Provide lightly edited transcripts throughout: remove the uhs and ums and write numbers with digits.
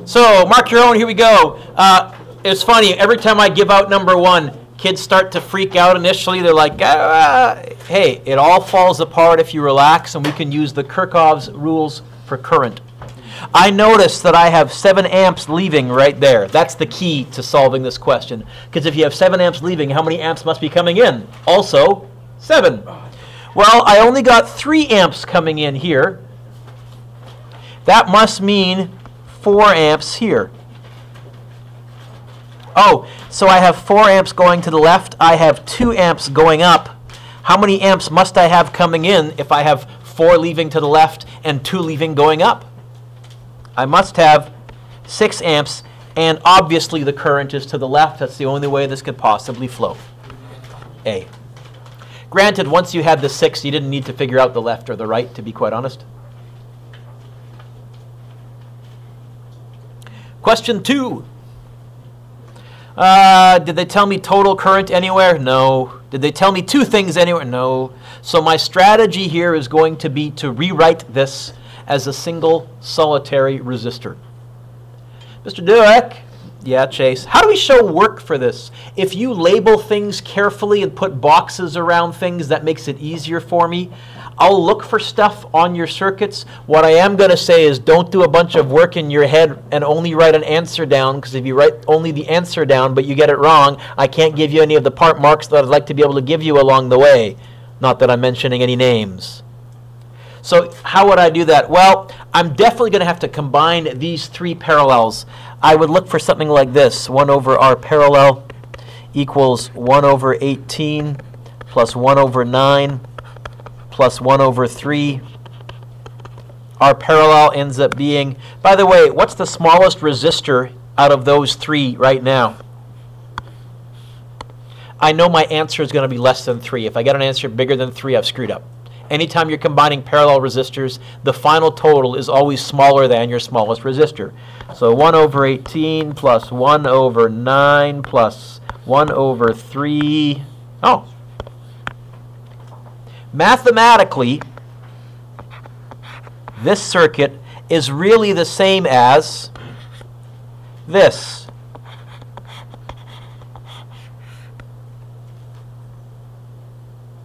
So, mark your own, here we go. It's funny, every time I give out number one, kids start to freak out initially. They're like, hey, it all falls apart if you relax, and we can use the Kirchhoff's rules for current. I notice that I have 7 amps leaving right there. That's the key to solving this question. Because if you have 7 amps leaving, how many amps must be coming in? Also, 7. Well, I only got 3 amps coming in here. That must mean 4 amps here. Oh, so I have 4 amps going to the left. I have 2 amps going up. How many amps must I have coming in if I have 4 leaving to the left and 2 leaving going up? I must have 6 amps, and obviously the current is to the left. That's the only way this could possibly flow. A. Granted, once you had the 6, you didn't need to figure out the left or the right, to be quite honest. Question 2. Did they tell me total current anywhere? No. Did they tell me 2 things anywhere? No. So my strategy here is going to be to rewrite this as a single solitary resistor. Mr. Dueck? Yeah, Chase. How do we show work for this? If you label things carefully and put boxes around things, that makes it easier for me. I'll look for stuff on your circuits. What I am going to say is don't do a bunch of work in your head and only write an answer down, because if you write only the answer down but you get it wrong, I can't give you any of the part marks that I'd like to be able to give you along the way. Not that I'm mentioning any names. So how would I do that? Well, I'm definitely going to have to combine these 3 parallels. I would look for something like this. 1 over R parallel equals 1 over 18 plus 1 over 9 plus 1 over 3. Our parallel ends up being, by the way, what's the smallest resistor out of those 3 right now? I know my answer is going to be less than 3. If I get an answer bigger than 3, I've screwed up. Anytime you're combining parallel resistors, the final total is always smaller than your smallest resistor. So 1 over 18 plus 1 over 9 plus 1 over 3. Oh. Mathematically, this circuit is really the same as this.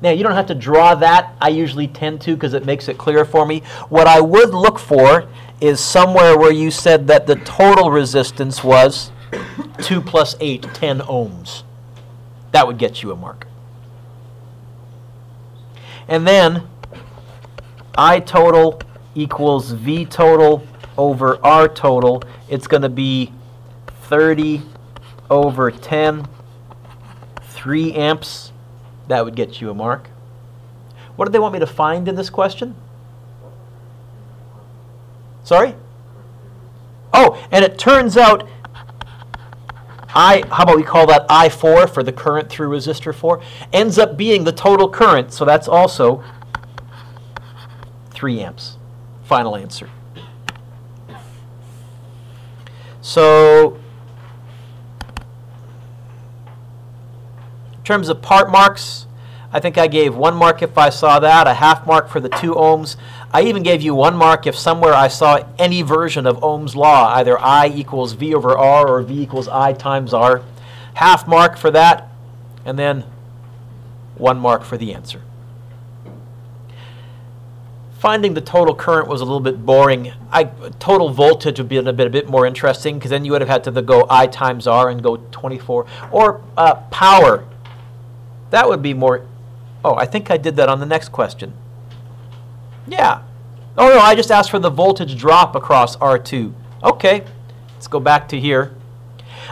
Now, you don't have to draw that. I usually tend to because it makes it clear for me. What I would look for is somewhere where you said that the total resistance was 2 plus 8, 10 ohms. That would get you a mark. And then I total equals V total over R total. It's going to be 30 over 10, 3 amps. That would get you a mark. What did they want me to find in this question? Sorry? Oh, and it turns out, how about we call that I4 for the current through resistor 4, ends up being the total current, so that's also 3 amps. Final answer. So, in terms of part marks, I think I gave 1 mark if I saw that, a half mark for the 2 ohms. I even gave you 1 mark if somewhere I saw any version of Ohm's law, either I equals V over R or V equals I times R. Half mark for that, and then 1 mark for the answer. Finding the total current was a little bit boring. Total voltage would be a bit more interesting, because then you would have had to go I times R and go 24. Or power. That would be more. Oh, I think I did that on the next question. Yeah. Oh, no, I just asked for the voltage drop across R2. Okay, let's go back to here.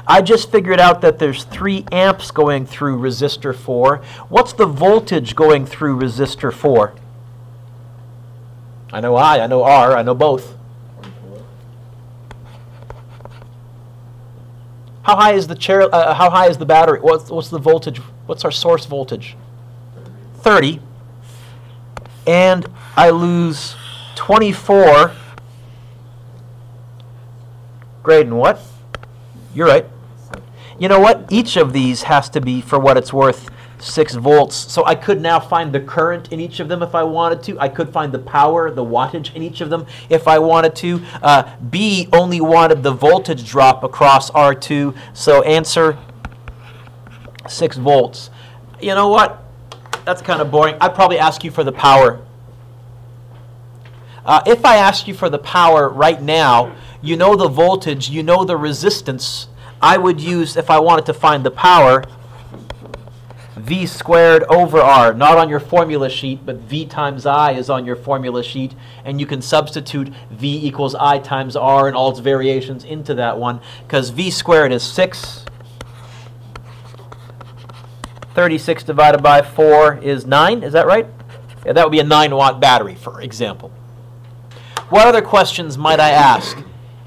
I just figured out that there's 3 amps going through resistor 4. What's the voltage going through resistor 4? I know I know R, I know both. How high is the how high is the battery? What's the voltage? What's our source voltage? 30. And I lose 24. Graydon, what? You're right. You know what? Each of these has to be, for what it's worth, 6 volts. So I could now find the current in each of them if I wanted to. I could find the power, the wattage in each of them if I wanted to. B only wanted the voltage drop across R2. So answer 6 volts. You know what? That's kind of boring. I'd probably ask you for the power. If I ask you for the power right now, you know the voltage, you know the resistance. I would use, if I wanted to find the power, V squared over R. Not on your formula sheet, but V times I is on your formula sheet. And you can substitute V equals I times R and all its variations into that one. Because V squared is 6. 36 divided by 4 is 9. Is that right? Yeah, that would be a 9-watt battery, for example. What other questions might I ask?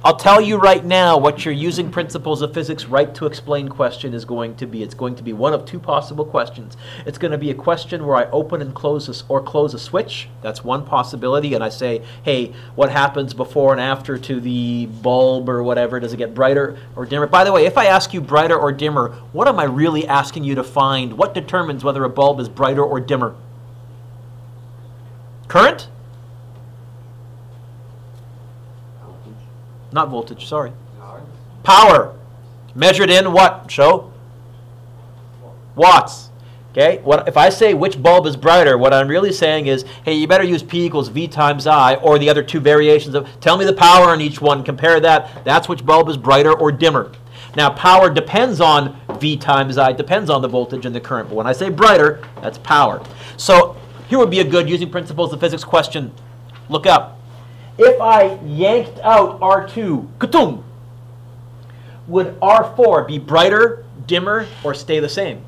I'll tell you right now what your using principles of physics right to explain question is going to be. It's going to be one of 2 possible questions. It's going to be a question where I open and close a switch. That's one possibility. And I say, hey, what happens before and after to the bulb or whatever? Does it get brighter or dimmer? By the way, if I ask you brighter or dimmer, what am I really asking you to find? What determines whether a bulb is brighter or dimmer? Current? Not voltage, sorry. Power. Measured in what? Show? Watts. Okay? If I say which bulb is brighter, what I'm really saying is, hey, you better use P equals V times I, or the other 2 variations of, tell me the power on each one, compare that. That's which bulb is brighter or dimmer. Now, power depends on V times I, depends on the voltage and the current. But when I say brighter, that's power. So here would be a good using principles of physics question. Look up. If I yanked out R2, ka-toom, would R4 be brighter, dimmer, or stay the same?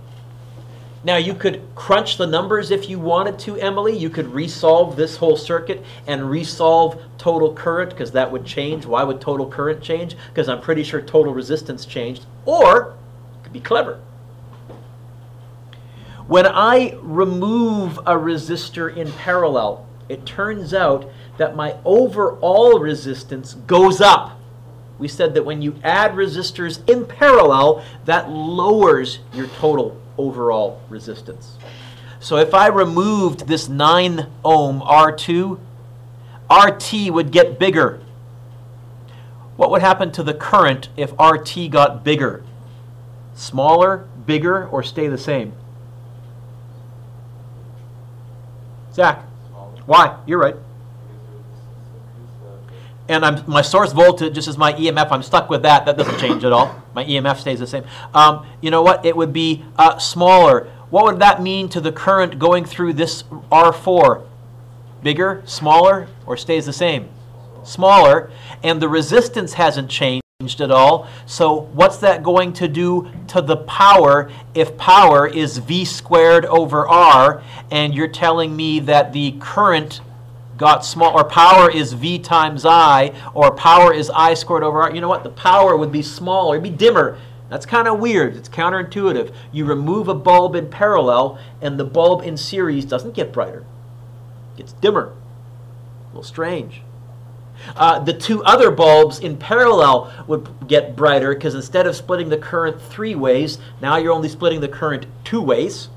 Now, you could crunch the numbers if you wanted to, Emily. You could resolve this whole circuit and resolve total current, because that would change. Why would total current change? Because I'm pretty sure total resistance changed. Or, you could be clever. When I remove a resistor in parallel, it turns out that my overall resistance goes up. We said that when you add resistors in parallel, that lowers your total overall resistance. So if I removed this 9 ohm R2, RT would get bigger. What would happen to the current if RT got bigger? Smaller, bigger, or stay the same? Zach? Why? You're right. And my source voltage, just as my EMF, I'm stuck with that. That doesn't change at all. My EMF stays the same. You know what? It would be smaller. What would that mean to the current going through this R4? Bigger, smaller, or stays the same? Smaller. And the resistance hasn't changed at all. So what's that going to do to the power if power is V squared over R, and you're telling me that the current got small, or power is V times I, or power is I squared over R? You know what? The power would be smaller, it'd be dimmer. That's kind of weird. It's counterintuitive. You remove a bulb in parallel, and the bulb in series doesn't get brighter. It gets dimmer. A little strange. The 2 other bulbs in parallel would get brighter, because instead of splitting the current 3 ways, now you're only splitting the current 2 ways.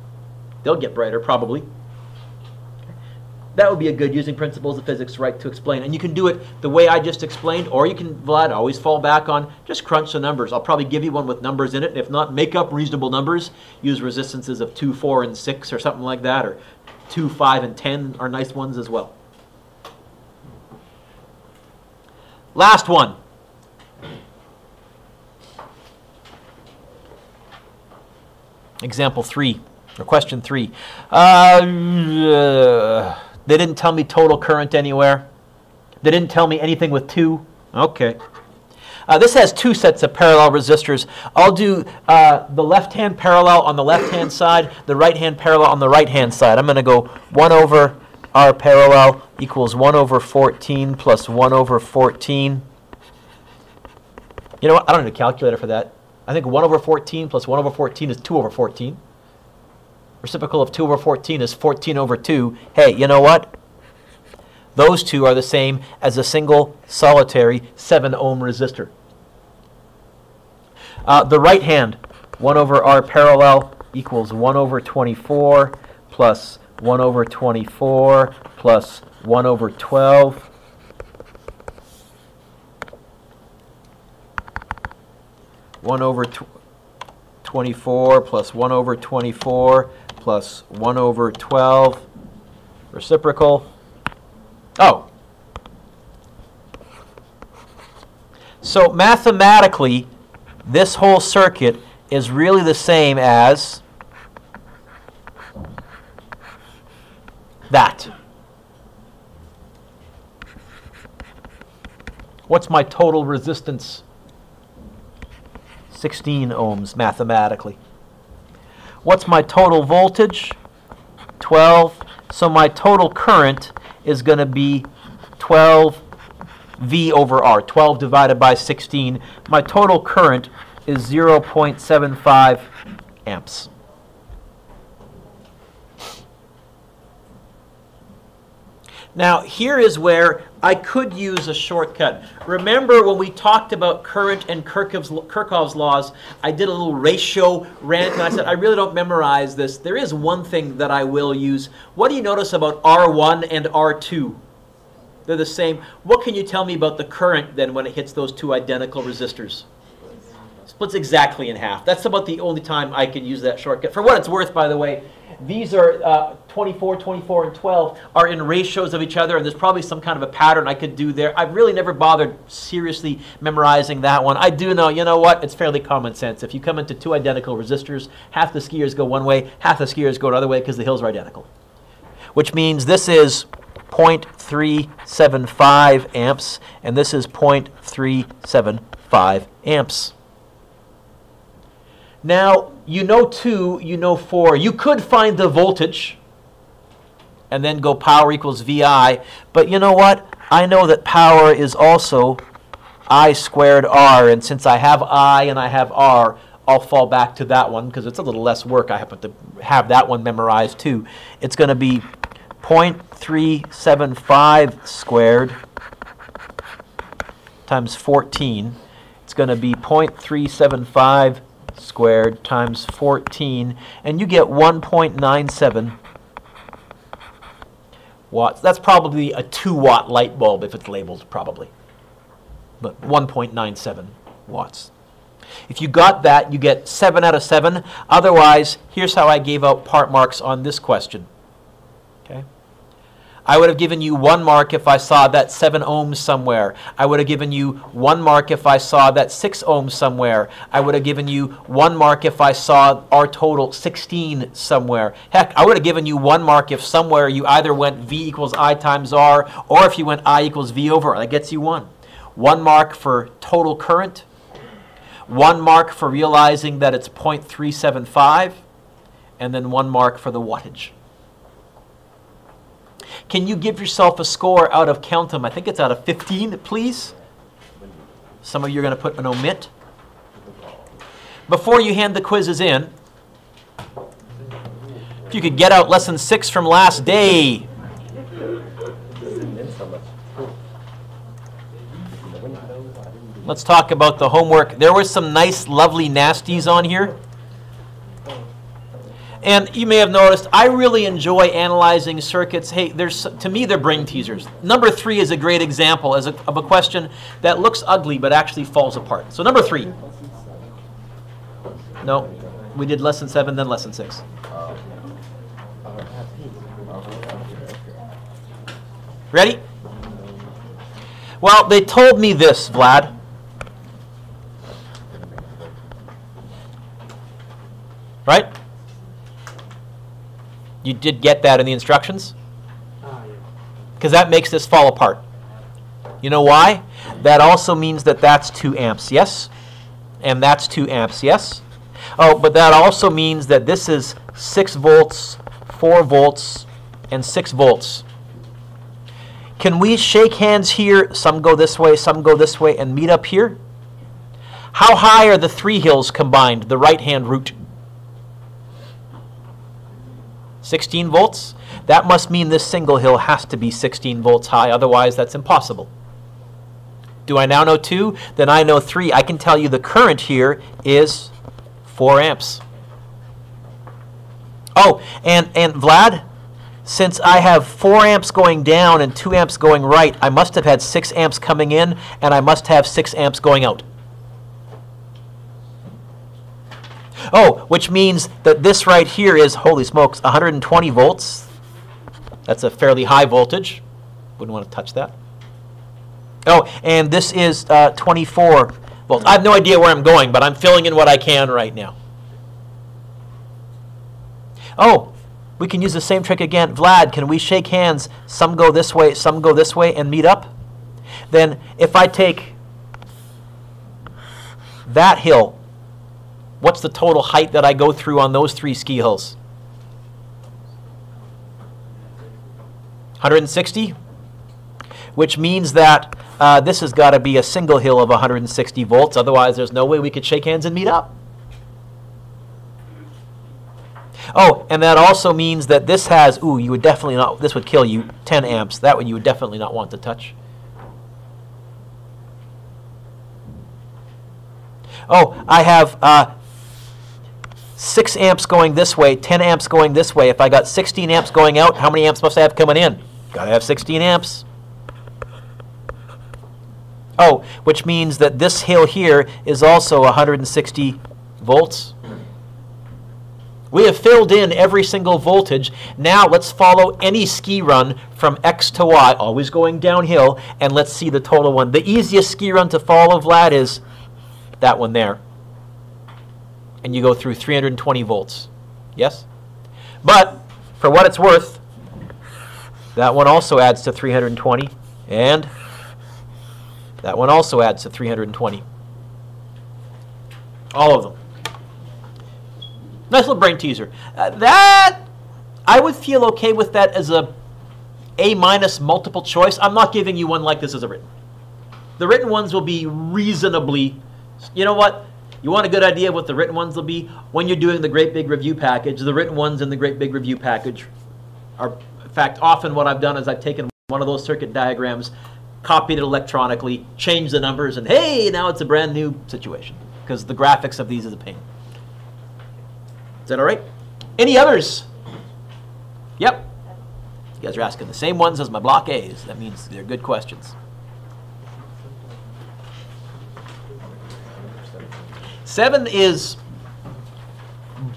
They'll get brighter, probably. That would be a good using principles of physics right to explain. And you can do it the way I just explained, or you can, Vlad, always fall back on just crunch the numbers. I'll probably give you one with numbers in it. If not, make up reasonable numbers. Use resistances of 2, 4, and 6 or something like that, or 2, 5, and 10 are nice ones as well. Last one. Example 3, or question 3. They didn't tell me total current anywhere. They didn't tell me anything with 2. Okay. This has 2 sets of parallel resistors. I'll do the left-hand parallel on the left-hand side, the right-hand parallel on the right-hand side. I'm going to go 1 over R parallel equals 1 over 14 plus 1 over 14. You know what? I don't need a calculator for that. I think 1 over 14 plus 1 over 14 is 2 over 14. Reciprocal of 2 over 14 is 14 over 2. Hey, you know what? Those 2 are the same as a single solitary 7 ohm resistor. The right hand, 1 over R parallel equals 1 over 24 plus 1 over 24 plus 1 over 12. One over 24 plus 1 over 24 plus 1 over 12. Reciprocal. Oh. So mathematically, this whole circuit is really the same as that. What's my total resistance? 16 ohms mathematically. What's my total voltage? 12. So my total current is going to be 12 V over R, 12 divided by 16. My total current is 0.75 amps. Now, here is where I could use a shortcut. Remember when we talked about current and Kirchhoff's laws, I did a little ratio rant, and I said, I really don't memorize this. There is one thing that I will use. What do you notice about R1 and R2? They're the same. What can you tell me about the current then when it hits those two identical resistors? Splits exactly in half. That's about the only time I can use that shortcut. For what it's worth, by the way, these are 24, 24, and 12 are in ratios of each other, and there's probably some kind of a pattern I could do there. I've really never bothered seriously memorizing that one. I do know, you know what, it's fairly common sense. If you come into two identical resistors, half the skiers go one way, half the skiers go another way because the hills are identical. Which means this is 0.375 amps, and this is 0.375 amps. Now, you know 2, you know 4. You could find the voltage and then go power equals VI, but you know what? I know that power is also I squared R, and since I have I and I have R, I'll fall back to that one because it's a little less work. I happen to have that one memorized too. It's going to be 0.375 squared times 14. It's going to be 0.375 squared times 14, and you get 1.97 watts. That's probably a 2-watt light bulb if it's labeled, probably. But 1.97 watts. If you got that, you get 7 out of 7. Otherwise, here's how I gave out part marks on this question. Okay? I would have given you 1 mark if I saw that 7 ohms somewhere. I would have given you 1 mark if I saw that 6 ohms somewhere. I would have given you 1 mark if I saw our total 16 somewhere. Heck, I would have given you 1 mark if somewhere you either went V equals I times R, or if you went I equals V over R. That gets you 1. 1 mark for total current. 1 mark for realizing that it's 0.375. And then 1 mark for the wattage. Can you give yourself a score out of, count them, I think it's out of 15, please? Some of you are going to put an omit. Before you hand the quizzes in, if you could get out lesson 6 from last day. Let's talk about the homework. There were some nice, lovely nasties on here. And you may have noticed, I really enjoy analyzing circuits. Hey, to me, they're brain teasers. Number 3 is a great example of a question that looks ugly but actually falls apart. So number 3. No, we did lesson 7, then lesson 6. Ready? Well, they told me this, Vlad. Right? You did get that in the instructions? Because that makes this fall apart. You know why? That also means that that's 2 amps, yes? And that's 2 amps, yes? Oh, but that also means that this is 6 volts, 4 volts, and 6 volts. Can we shake hands here? Some go this way, some go this way, and meet up here? How high are the 3 hills combined, the right-hand root? 16 volts? That must mean this single hill has to be 16 volts high, otherwise that's impossible. Do I now know 2? Then I know 3. I can tell you the current here is 4 amps. Oh, and Vlad, since I have 4 amps going down and 2 amps going right, I must have had 6 amps coming in, and I must have 6 amps going out. Oh, which means that this right here is, holy smokes, 120 volts. That's a fairly high voltage. Wouldn't want to touch that. Oh, and this is 24 volts. I have no idea where I'm going, but I'm filling in what I can right now. Oh, we can use the same trick again. Vlad, can we shake hands? Some go this way, some go this way, and meet up? Then if I take that hill, what's the total height that I go through on those 3 ski hills? 160? Which means that this has got to be a single hill of 160 volts. Otherwise, there's no way we could shake hands and meet up. Oh, and that also means that this has, ooh, you would definitely not, this would kill you, 10 amps. That one you would definitely not want to touch. Oh, I have 6 amps going this way, 10 amps going this way. If I got 16 amps going out, how many amps must I have coming in? Got to have 16 amps. Oh, which means that this hill here is also 160 volts. We have filled in every single voltage. Now let's follow any ski run from X to Y, always going downhill, and let's see the total one. The easiest ski run to follow, Vlad, is that one there. And you go through 320 volts. Yes? But for what it's worth, that one also adds to 320, and that one also adds to 320. All of them. Nice little brain teaser. That, I would feel okay with that as a A- multiple choice. I'm not giving you one like this as a written. The written ones will be reasonably, you know what? You want a good idea of what the written ones will be? When you're doing the Great Big Review package, the written ones in the Great Big Review package are, in fact, often what I've done is I've taken one of those circuit diagrams, copied it electronically, changed the numbers, and hey, now it's a brand new situation. Because the graphics of these is a pain. Is that all right? Any others? Yep. You guys are asking the same ones as my block A's. That means they're good questions. 7 is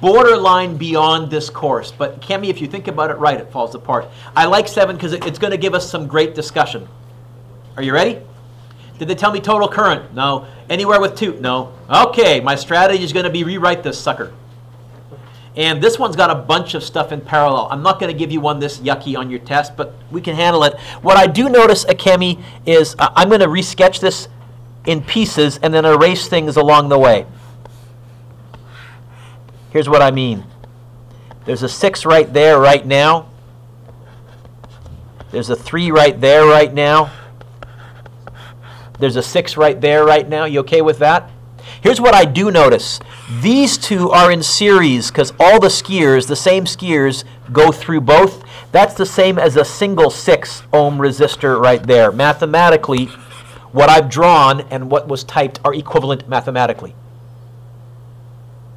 borderline beyond this course. But Kemi, if you think about it right, it falls apart. I like 7 because it's going to give us some great discussion. Are you ready? Did they tell me total current? No. Anywhere with 2? No. Okay, my strategy is going to be rewrite this sucker. And this one's got a bunch of stuff in parallel. I'm not going to give you one this yucky on your test, but we can handle it. What I do notice, Akemi, is I'm going to resketch this in pieces and then erase things along the way. Here's what I mean. There's a 6 right there right now. There's a 3 right there right now. There's a 6 right there right now. You okay with that? Here's what I do notice. These two are in series because all the skiers, the same skiers, go through both. That's the same as a single 6 ohm resistor right there. Mathematically, what I've drawn and what was typed are equivalent mathematically.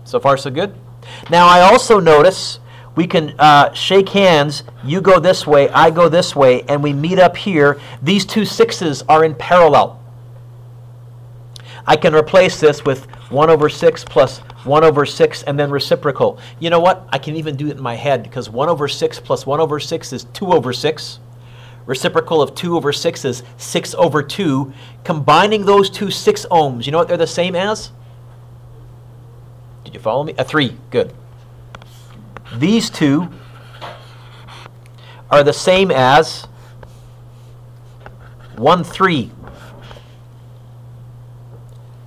So far, so good? Now, I also notice we can shake hands. You go this way, I go this way, and we meet up here. These two 6s are in parallel. I can replace this with 1 over 6 plus 1 over 6 and then reciprocal. You know what? I can even do it in my head because 1 over 6 plus 1 over 6 is 2 over 6. Reciprocal of 2 over 6 is 6 over 2. Combining those two 6 ohms, you know what they're the same as? Did you follow me? A 3. Good. These two are the same as 1, 3.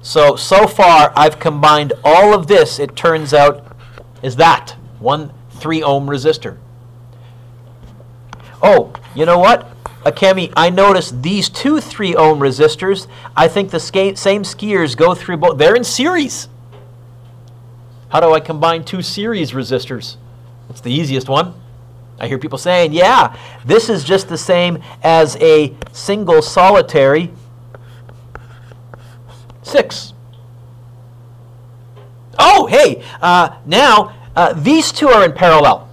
So far, I've combined all of this, it turns out, is that 1 3 ohm resistor. Oh, you know what? Akemi, I noticed these 2 3 ohm resistors, I think the same skiers go through both. They're in series. How do I combine 2 series resistors? It's the easiest one. I hear people saying, yeah, this is just the same as a single solitary 6. Oh, hey, now these two are in parallel.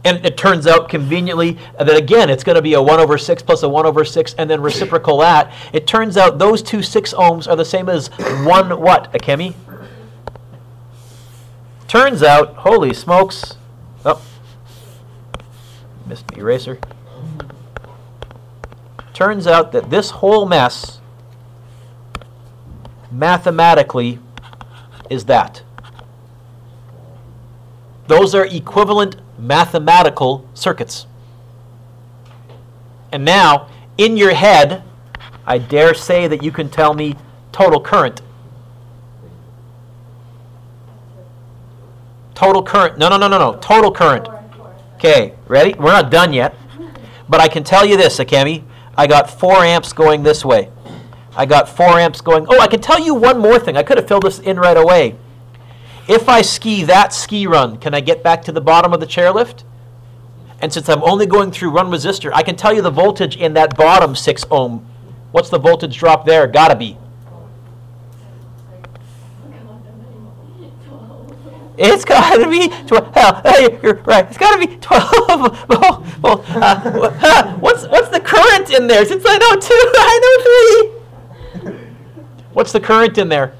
And it turns out conveniently that, again, it's going to be a 1 over 6 plus a 1 over 6 and then reciprocal that. It turns out those two 6 ohms are the same as 1 what, Akemi? Turns out, holy smokes, oh, missed the eraser. Turns out that this whole mess mathematically is that. Those are equivalent mathematical circuits. And now, in your head, I dare say that you can tell me total current. Total current. No. Total current. Okay, ready? We're not done yet. But I can tell you this, Akemi. I got 4 amps going this way. I got 4 amps going. Oh, I can tell you one more thing. I could have filled this in right away. If I ski that ski run, can I get back to the bottom of the chairlift? And since I'm only going through one resistor, I can tell you the voltage in that bottom 6 ohm. What's the voltage drop there? Gotta be. It's gotta be 12. Hey, you're right. It's gotta be 12. What's the current in there? Since I know 2, I know 3. What's the current in there?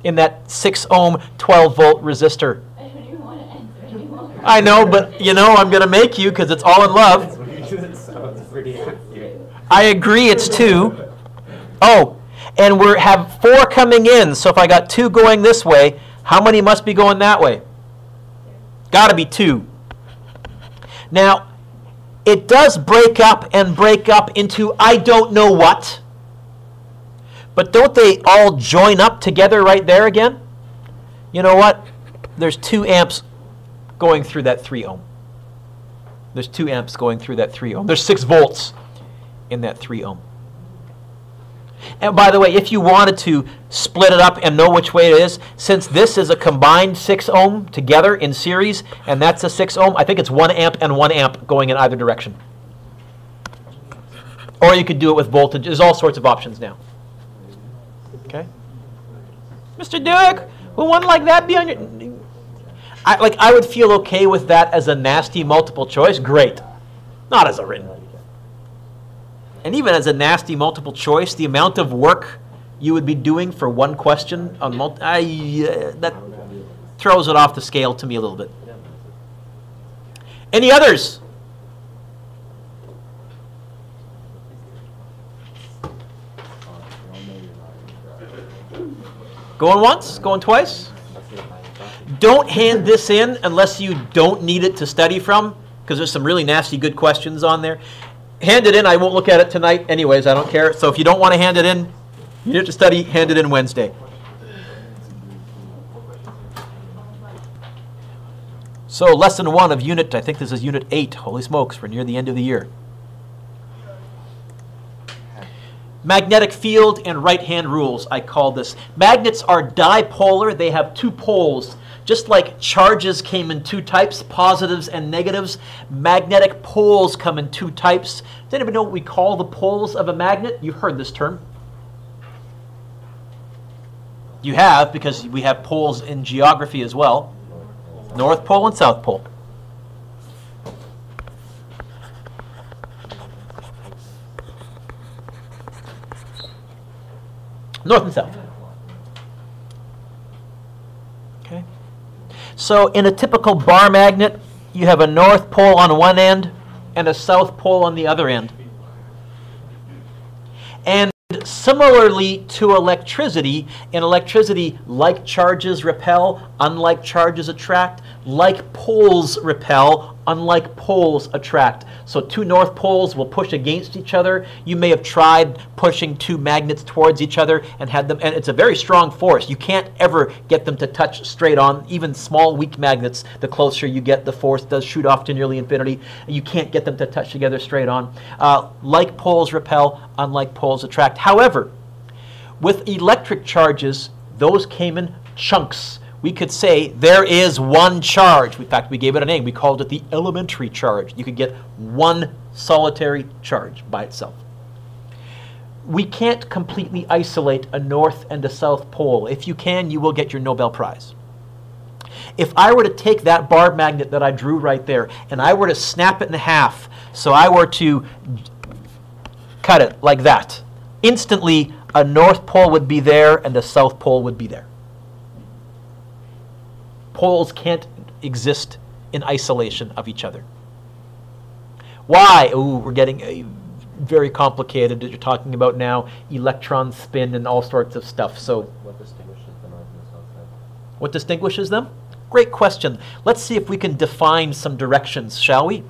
In that 6 ohm, 12 volt resistor? I don't even want to answer anymore. I know, but you know I'm going to make you because it's all in love. That sounds pretty accurate. I agree it's 2. Oh, and we have 4 coming in, so if I got 2 going this way, how many must be going that way? Got to be 2. Now, it does break up into I don't know what. But don't they all join up together right there again? You know what? There's 2 amps going through that 3 ohm. There's 2 amps going through that 3 ohm. There's 6 volts in that 3 ohm. And by the way, if you wanted to split it up and know which way it is, since this is a combined 6 ohm together in series, and that's a 6 ohm, I think it's 1 amp and 1 amp going in either direction. Or you could do it with voltage. There's all sorts of options now. Okay, Mr. Dueck, will one like that be on your? I would feel okay with that as a nasty multiple choice. Great, not as a written. And even as a nasty multiple choice, the amount of work you would be doing for one question on that throws it off the scale to me a little bit. Any others? Going once? Going twice? Don't hand this in unless you don't need it to study from, because there's some really nasty good questions on there. Hand it in. I won't look at it tonight anyways. I don't care. So if you don't want to hand it in, you need to study, hand it in Wednesday. So lesson 1 of unit, I think this is unit 8. Holy smokes, we're near the end of the year. Magnetic field and right-hand rules, I call this. Magnets are dipolar. They have 2 poles. Just like charges came in 2 types, positives and negatives, magnetic poles come in 2 types. Does anybody know what we call the poles of a magnet? You've heard this term. You have, because we have poles in geography as well. North pole and south pole. North and south. Okay. So in a typical bar magnet, you have a north pole on one end and a south pole on the other end. And similarly to electricity, in electricity, like charges repel, unlike charges attract. Like poles repel, unlike poles attract. So 2 north poles will push against each other. You may have tried pushing 2 magnets towards each other and had them, and it's a very strong force. You can't ever get them to touch straight on. Even small, weak magnets, the closer you get, the force does shoot off to nearly infinity. You can't get them to touch together straight on. Like poles repel, unlike poles attract. However, with electric charges, those came in chunks. We could say there is 1 charge. In fact, we gave it a name. We called it the elementary charge. You could get 1 solitary charge by itself. We can't completely isolate a north and a south pole. If you can, you will get your Nobel Prize. If I were to take that bar magnet that I drew right there and I were to snap it in half, so I were to cut it like that, instantly a north pole would be there and a south pole would be there. Poles can't exist in isolation of each other. Why? Ooh, we're getting very complicated. You're talking about now electron spin and all sorts of stuff. So What distinguishes the north and the south side? what distinguishes them? Great question. Let's see if we can define some directions, shall we?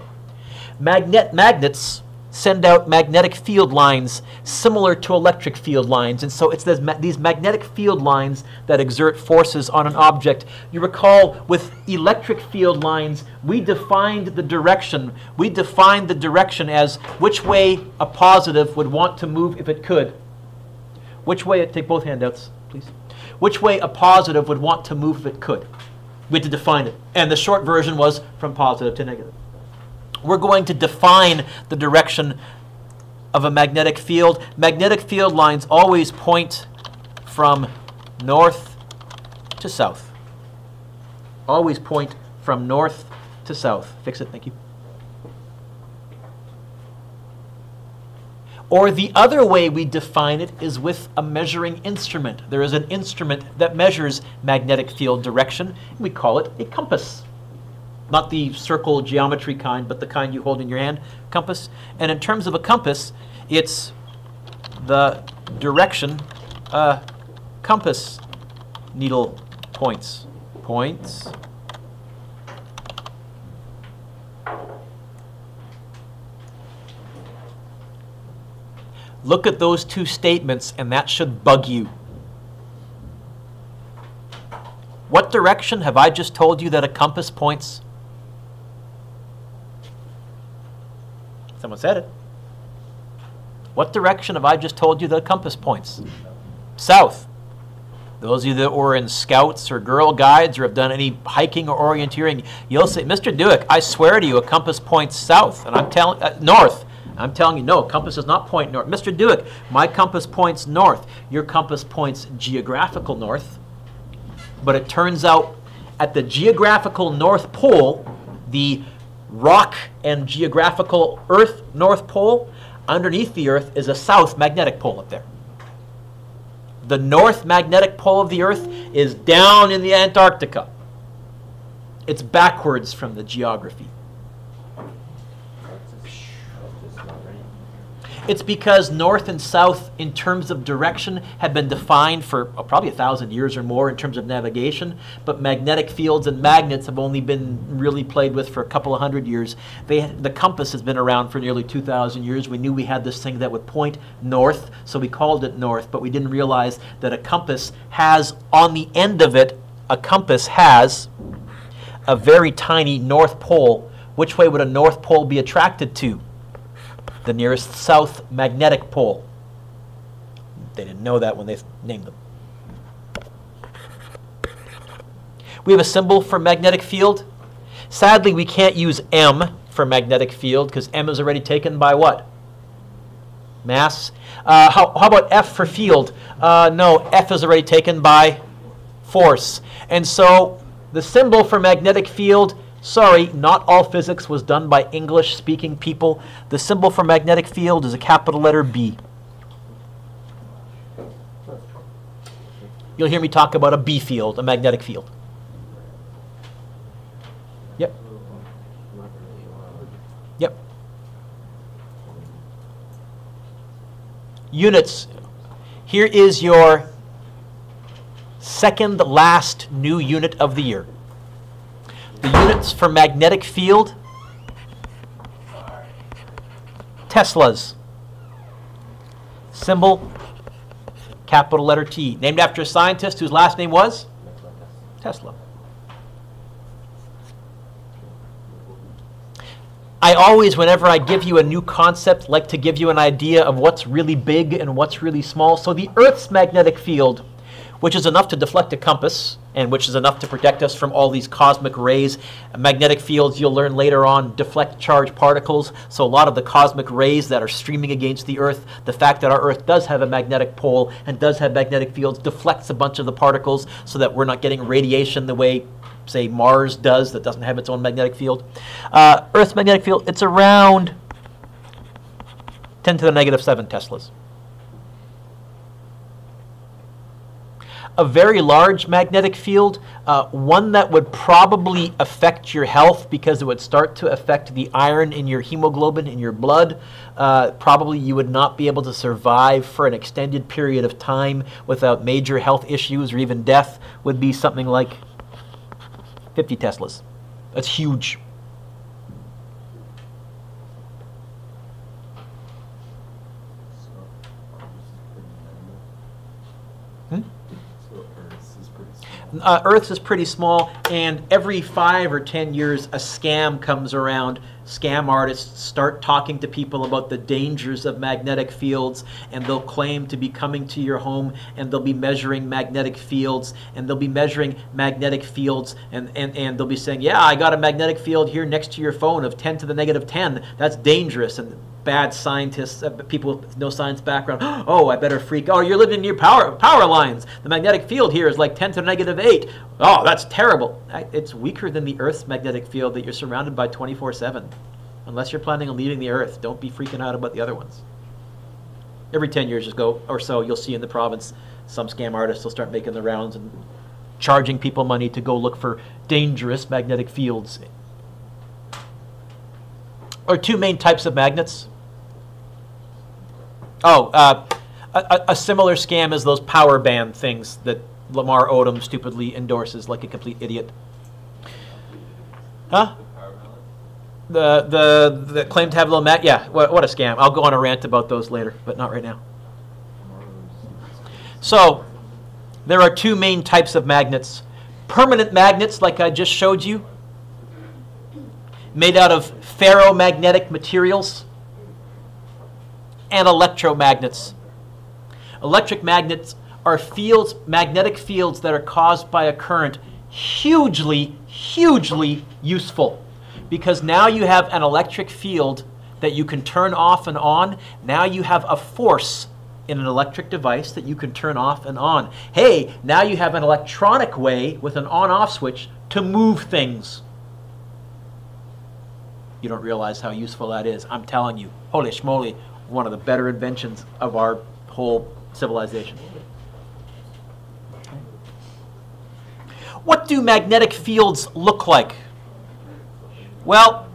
Magnets send out magnetic field lines similar to electric field lines. And so it's these magnetic field lines that exert forces on an object. You recall with electric field lines, we defined the direction. We defined the direction as which way a positive would want to move if it could. Which way, take both handouts, please. Which way a positive would want to move if it could. We had to define it. And the short version was from positive to negative. We're going to define the direction of a magnetic field. Magnetic field lines always point from north to south. Always point from north to south. Fix it, thank you. Or the other way we define it is with a measuring instrument. There is an instrument that measures magnetic field direction. We call it a compass. Not the circle geometry kind, but the kind you hold in your hand, compass. And in terms of a compass, it's the direction compass needle points. Look at those two statements, and that should bug you. What direction have I just told you that a compass points? Someone said it. What direction have I just told you that a compass points? South. Those of you that were in Scouts or Girl Guides or have done any hiking or orienteering, you'll say, Mr. Dueck, I swear to you, a compass points south. And I'm telling north. I'm telling you, no, compass does not point north. Mr. Dueck, my compass points north. Your compass points geographical north. But it turns out at the geographical North Pole, the rock and geographical Earth North Pole, underneath the Earth is a south magnetic pole up there. The north magnetic pole of the Earth is down in the Antarctica. It's backwards from the geography. It's because north and south in terms of direction had been defined for probably 1,000 years or more in terms of navigation, but magnetic fields and magnets have only been really played with for a couple of hundred years. The compass has been around for nearly 2,000 years. We knew we had this thing that would point north, so we called it north, but we didn't realize that a compass has, on the end of it, a compass has a very tiny north pole. Which way would a north pole be attracted to? The nearest south magnetic pole. They didn't know that when they named them. We have a symbol for magnetic field. Sadly, we can't use M for magnetic field because M is already taken by what? Mass. How about F for field? No, F is already taken by force. And so the symbol for magnetic field, sorry, not all physics was done by English-speaking people. The symbol for magnetic field is a capital letter B. You'll hear me talk about a B field, a magnetic field. Yep. Yep. Units. Here is your second last new unit of the year. The units for magnetic field, Teslas. Symbol, capital letter T. Named after a scientist whose last name was? Tesla. I always, whenever I give you a new concept, like to give you an idea of what's really big and what's really small. So the Earth's magnetic field, which is enough to deflect a compass, and which is enough to protect us from all these cosmic rays. Magnetic fields, you'll learn later on, deflect charged particles. So a lot of the cosmic rays that are streaming against the Earth, the fact that our Earth does have a magnetic pole and does have magnetic fields, deflects a bunch of the particles so that we're not getting radiation the way, say, Mars does, that doesn't have its own magnetic field. Earth's magnetic field, it's around 10 to the negative 7 Teslas. A very large magnetic field, one that would probably affect your health because it would start to affect the iron in your hemoglobin in your blood. Probably you would not be able to survive for an extended period of time without major health issues or even death, would be something like 50 Teslas. That's huge. Earth is pretty small, and every 5 or 10 years a scam comes around. Scam artists start talking to people about the dangers of magnetic fields, and they'll claim to be coming to your home, and they'll be measuring magnetic fields, and they'll be measuring magnetic fields, and they'll be saying, yeah, I got a magnetic field here next to your phone of 10 to the negative 10. That's dangerous. And bad scientists, people with no science background, oh, I better freak. Oh, you're living near power lines. The magnetic field here is like 10 to the negative 8. Oh, that's terrible. It's weaker than the Earth's magnetic field that you're surrounded by 24/7. Unless you're planning on leaving the Earth, don't be freaking out about the other ones. Every 10 years or so, you'll see in the province, some scam artists will start making the rounds and charging people money to go look for dangerous magnetic fields. Or two main types of magnets. Oh, a similar scam is those power band things that Lamar Odom stupidly endorses like a complete idiot. Huh? The claim to have a little mat. Yeah, what a scam. I'll go on a rant about those later, but not right now. So, there are two main types of magnets. Permanent magnets, like I just showed you, made out of ferromagnetic materials, and electromagnets. Electric magnets are fields, magnetic fields that are caused by a current, hugely, hugely useful. Because now you have an electric field that you can turn off and on. Now you have a force in an electric device that you can turn off and on. Hey, now you have an electronic way with an on-off switch to move things. You don't realize how useful that is. I'm telling you, holy schmoly, one of the better inventions of our whole civilization. What do magnetic fields look like? Well,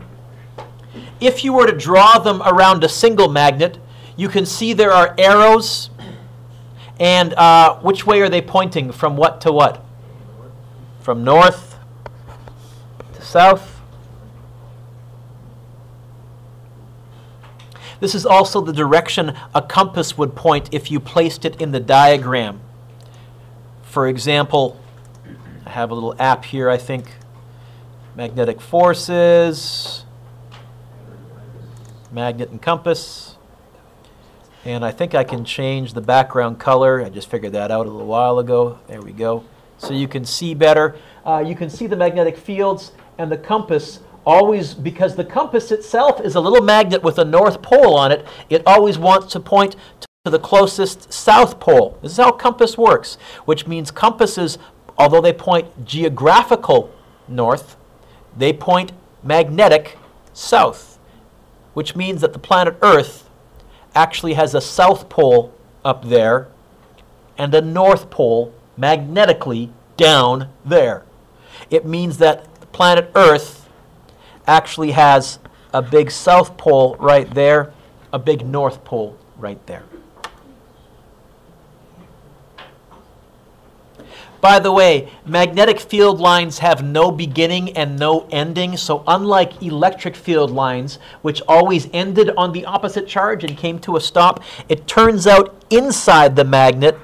if you were to draw them around a single magnet, you can see there are arrows, and which way are they pointing, from what to what? From north to south. This is also the direction a compass would point if you placed it in the diagram. For example, I have a little app here, I think. Magnetic forces, magnet and compass. And I think I can change the background color. I just figured that out a little while ago. There we go. So you can see better. You can see the magnetic fields and the compass always, because the compass itself is a little magnet with a north pole on it, it always wants to point to the closest south pole. This is how a compass works, which means compasses, although they point geographical north, they point magnetic south, which means that the planet Earth actually has a south pole up there and a north pole magnetically down there. It means that the planet Earth actually has a big south pole right there, a big north pole right there. By the way, magnetic field lines have no beginning and no ending, so unlike electric field lines, which always ended on the opposite charge and came to a stop, it turns out inside the magnet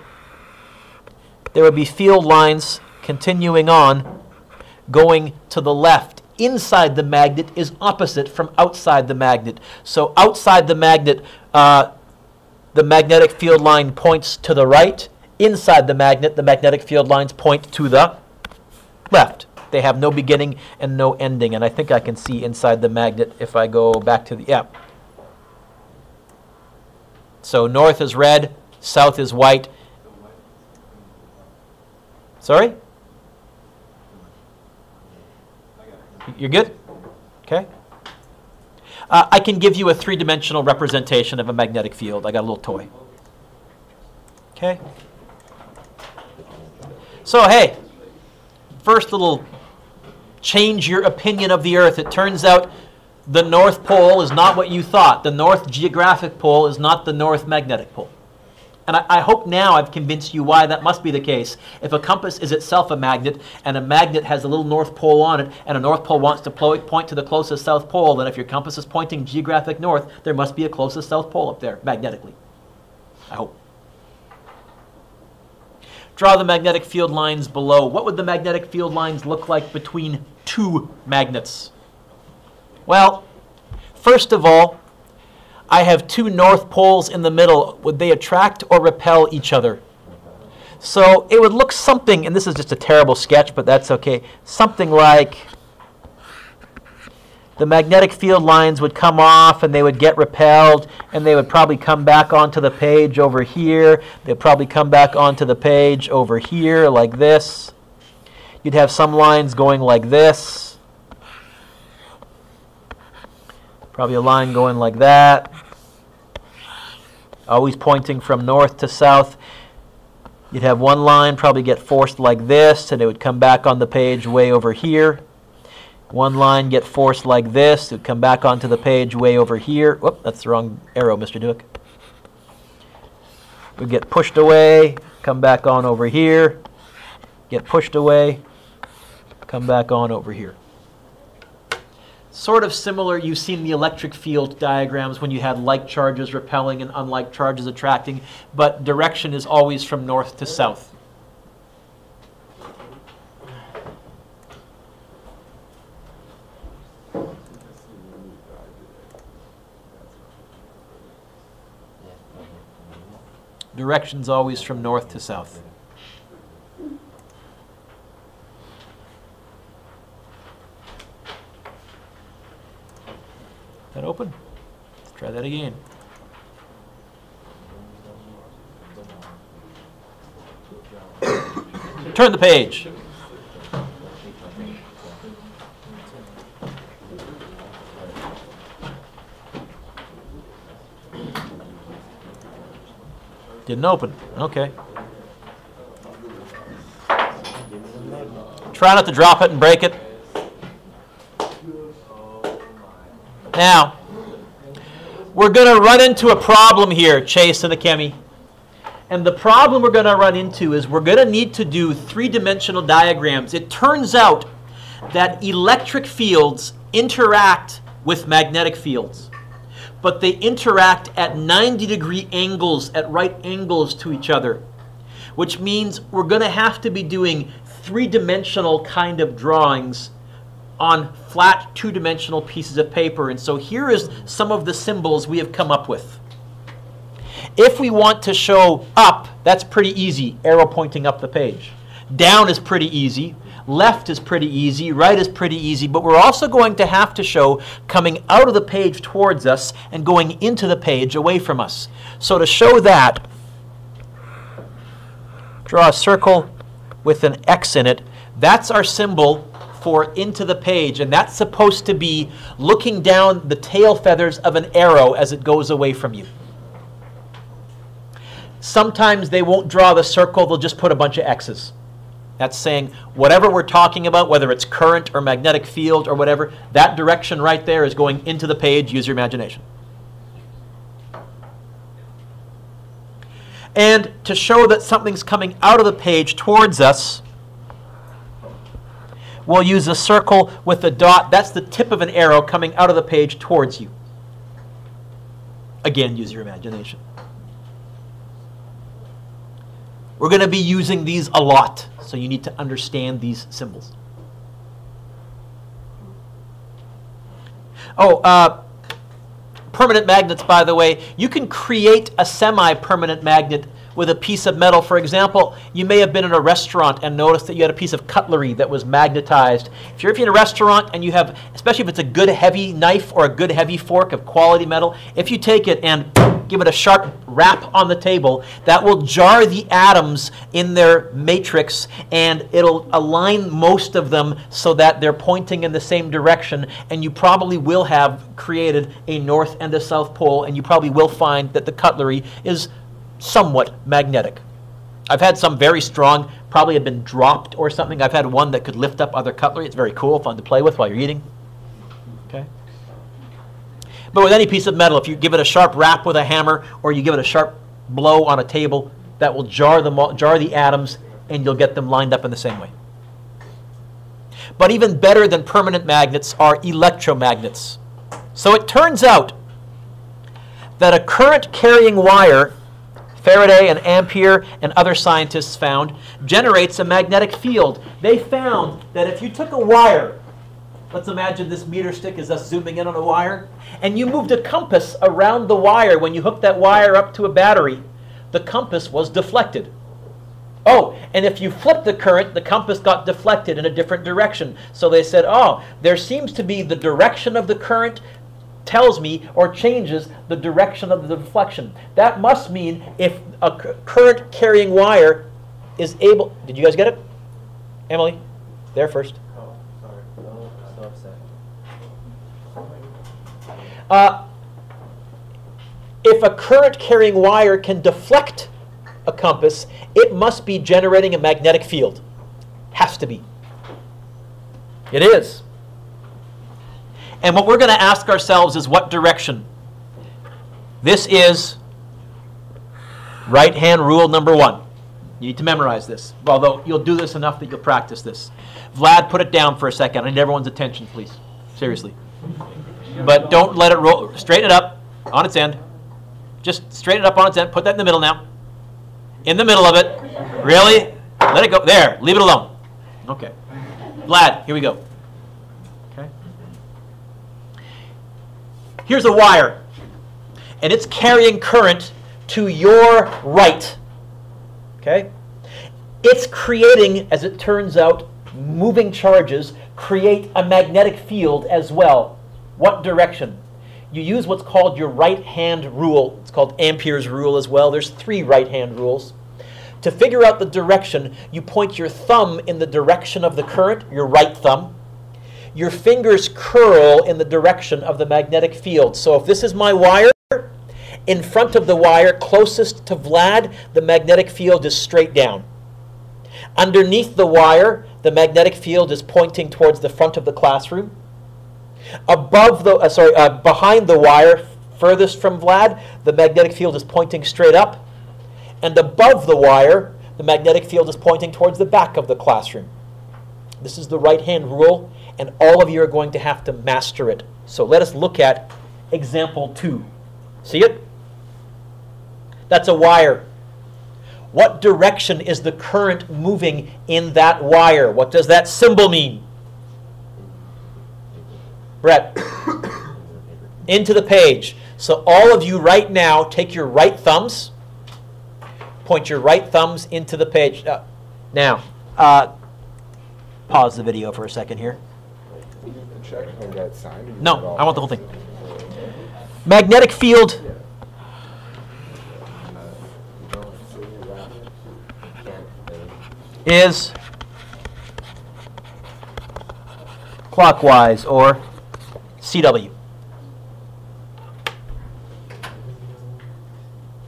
there would be field lines continuing on, going to the left. Inside the magnet is opposite from outside the magnet. So outside the magnet, the magnetic field line points to the right. Inside the magnetic field lines point to the left. They have no beginning and no ending. And I think I can see inside the magnet if I go back to the, yeah. So north is red, south is white. Sorry? You're good? Okay. I can give you a three-dimensional representation of a magnetic field. I got a little toy. Okay. So, hey, first little change your opinion of the Earth. It turns out the North Pole is not what you thought. The North Geographic Pole is not the North Magnetic Pole. And I hope now I've convinced you why that must be the case. If a compass is itself a magnet, and a magnet has a little North Pole on it, and a North Pole wants to point to the closest South Pole, then if your compass is pointing geographic north, there must be a closest South Pole up there, magnetically. I hope. Draw the magnetic field lines below. What would the magnetic field lines look like between two magnets? Well, first of all, I have two north poles in the middle. Would they attract or repel each other? So it would look something, and this is just a terrible sketch, but that's okay, something like the magnetic field lines would come off and they would get repelled, and they would probably come back onto the page over here. They'd probably come back onto the page over here like this. You'd have some lines going like this. Probably a line going like that. Always pointing from north to south. You'd have one line probably get forced like this, and it would come back on the page way over here. One line get forced like this. It would come back onto the page way over here. Whoop, that's the wrong arrow, Mr. Dueck. Would get pushed away, come back on over here. Get pushed away, come back on over here. Sort of similar, you've seen the electric field diagrams when you had like charges repelling and unlike charges attracting, but direction is always from north to south. Direction's always from north to south. That open? Let's try that again. Turn the page. Didn't open. Okay. Try not to drop it and break it. Now, we're going to run into a problem here, Chase and Akemi. And the problem we're going to run into is we're going to need to do three-dimensional diagrams. It turns out that electric fields interact with magnetic fields, but they interact at 90-degree angles, at right angles to each other, which means we're going to have to be doing three-dimensional kind of drawings on flat two-dimensional pieces of paper. And so here is some of the symbols we have come up with. If we want to show up, that's pretty easy, arrow pointing up the page. Down is pretty easy. Left is pretty easy. Right is pretty easy. But we're also going to have to show coming out of the page towards us and going into the page away from us. So to show that, draw a circle with an X in it. That's our symbol for into the page, and that's supposed to be looking down the tail feathers of an arrow as it goes away from you. Sometimes they won't draw the circle, they'll just put a bunch of X's. That's saying whatever we're talking about, whether it's current or magnetic field or whatever, that direction right there is going into the page. Use your imagination. And to show that something's coming out of the page towards us, we'll use a circle with a dot. That's the tip of an arrow coming out of the page towards you. Again, use your imagination. We're going to be using these a lot, so you need to understand these symbols. Oh, permanent magnets, by the way. You can create a semi-permanent magnet with a piece of metal. For example, you may have been in a restaurant and noticed that you had a piece of cutlery that was magnetized. If you're in a restaurant and you have, especially if it's a good heavy knife or a good heavy fork of quality metal, if you take it and give it a sharp rap on the table, that will jar the atoms in their matrix, and it'll align most of them so that they're pointing in the same direction, and you probably will have created a north and a south pole, and you probably will find that the cutlery is somewhat magnetic. I've had some very strong, probably had been dropped or something. I've had one that could lift up other cutlery. It's very cool, fun to play with while you're eating. Okay. But with any piece of metal, if you give it a sharp rap with a hammer or you give it a sharp blow on a table, that will jar the atoms, and you'll get them lined up in the same way. But even better than permanent magnets are electromagnets. So it turns out that a current-carrying wire, Faraday and Ampere and other scientists found, generates a magnetic field. They found that if you took a wire, let's imagine this meter stick is us zooming in on a wire, and you moved a compass around the wire when you hooked that wire up to a battery, the compass was deflected. Oh, and if you flipped the current, the compass got deflected in a different direction. So they said, oh, there seems to be the direction of the current tells me or changes the direction of the deflection. That must mean if a current carrying wire is able... Did you guys get it? Emily, there first. Oh, sorry. No, I'm so upset. If a current carrying wire can deflect a compass, it must be generating a magnetic field. Has to be. It is. And what we're going to ask ourselves is what direction? This is right-hand rule number 1. You need to memorize this, although you'll do this enough that you'll practice this. Vlad, put it down for a second. I need everyone's attention, please. Seriously. But don't let it roll. Straighten it up on its end. Just straighten it up on its end. Put that in the middle now. In the middle of it. Really? Let it go. There. Leave it alone. Okay. Vlad, here we go. Okay. Here's a wire, and it's carrying current to your right. Okay? It's creating, as it turns out, moving charges create a magnetic field as well. What direction? You use what's called your right-hand rule. It's called Amperes Rule as well. There's 3 right-hand rules. To figure out the direction, you point your thumb in the direction of the current, your right thumb. Your fingers curl in the direction of the magnetic field. So if this is my wire, in front of the wire closest to Vlad, the magnetic field is straight down. Underneath the wire, the magnetic field is pointing towards the front of the classroom. Above the, behind the wire, furthest from Vlad, the magnetic field is pointing straight up. And above the wire, the magnetic field is pointing towards the back of the classroom. This is the right-hand rule, and all of you are going to have to master it. So let us look at example 2. See it? That's a wire. What direction is the current moving in that wire? What does that symbol mean? Brett, into the page. So all of you right now, take your right thumbs, point your right thumbs into the page. Now, pause the video for a second here. No, I want the whole thing. Magnetic field is clockwise, or CW.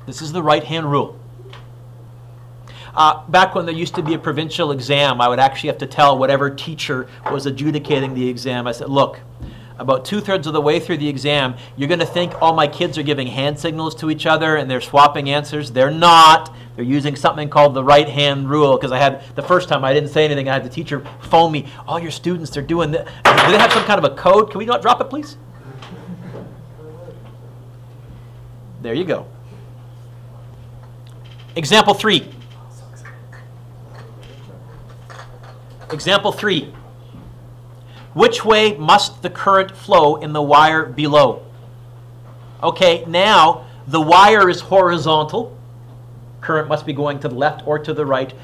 This is the right-hand rule. Back when there used to be a provincial exam, I would actually have to tell whatever teacher was adjudicating the exam, I said, look, about 2/3 of the way through the exam, you're going to think all my kids are giving hand signals to each other and they're swapping answers. They're not. They're using something called the right-hand rule, because I had, the first time I didn't say anything, I had the teacher phone me, all your students, they're doing this. Do they have some kind of a code? Can we not drop it, please? There you go. Example 3. Example 3. Which way must the current flow in the wire below? Okay, now the wire is horizontal. Current must be going to the left or to the right.